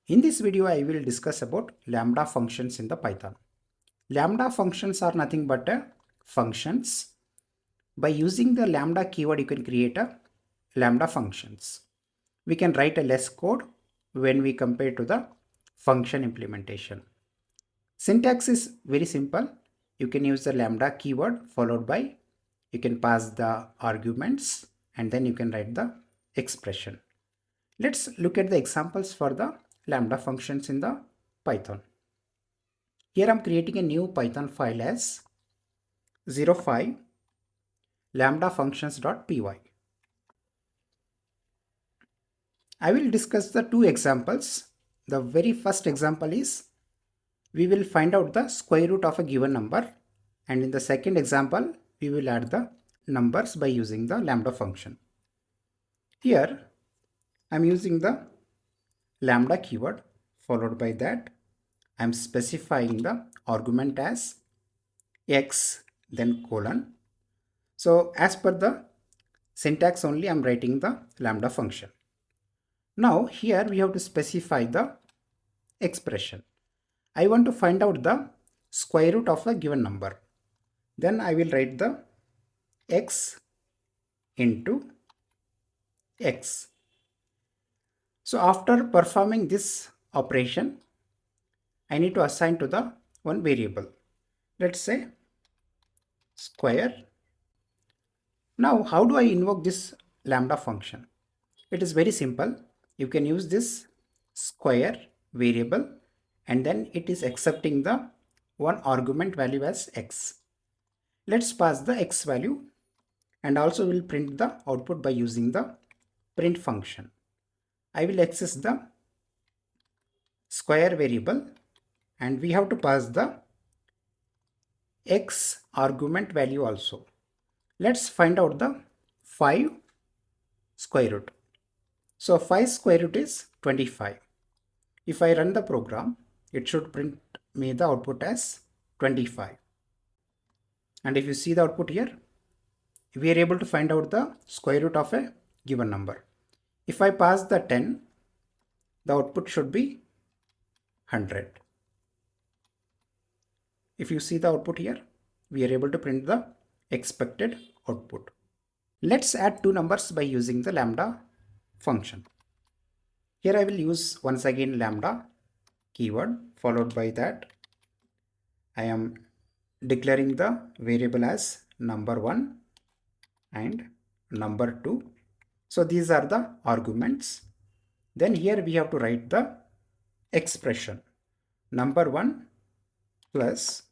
In this video, I will discuss about Lambda functions in the Python. Lambda functions are nothing but functions. By using the Lambda keyword, you can create a Lambda functions. We can write a less code when we compare to the function implementation. Syntax is very simple. You can use the Lambda keyword followed by, you can pass the arguments and then you can write the expression. Let's look at the examples for the Lambda functions in the Python. Here I'm creating a new Python file as 05 lambda functions.py. I will discuss the two examples. The very first example is we will find out the square root of a given number, and in the second example we will add the numbers by using the lambda function. Here I'm using the lambda keyword, followed by that I'm specifying the argument as x then colon. So as per the syntax only I'm writing the lambda function. Now here we have to specify the expression. I want to find out the square root of a given number. Then I will write the x into x. So after performing this operation, I need to assign to the one variable. Let's say square. Now how do I invoke this lambda function? It is very simple. You can use this square variable and then it is accepting the one argument value as x. Let's pass the x value and also will print the output by using the print function. I will access the square variable and we have to pass the x argument value also. Let's find out the 5 square root. So 5 square root is 25. If I run the program, it should print me the output as 25. And if you see the output here, we are able to find out the square root of a given number. If I pass the 10, the output should be 100. If you see the output here, we are able to print the expected output. Let's add two numbers by using the lambda function. Here I will use once again lambda keyword, followed by that I am declaring the variable as number1 and number2. So these are the arguments. Then here we have to write the expression number1 plus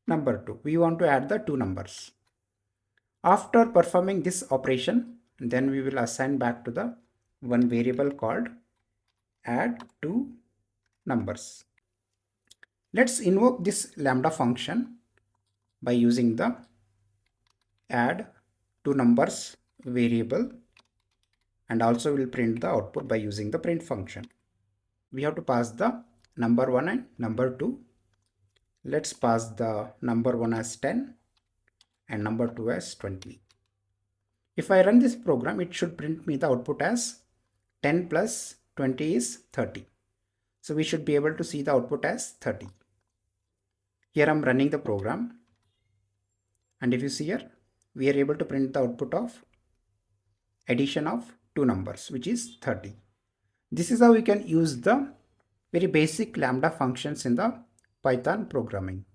number2. We want to add the two numbers. After performing this operation, then we will assign back to the one variable called add two numbers. Let's invoke this lambda function by using the add two numbers variable and also will print the output by using the print function. We have to pass the number1 and number2. Let's pass the number1 as 10 and number2 as 20. If I run this program, it should print me the output as 10 plus 20 is 30. So we should be able to see the output as 30. Here I'm running the program. And if you see here, we are able to print the output of addition of two numbers, which is 30. This is how we can use the very basic lambda functions in the Python programming.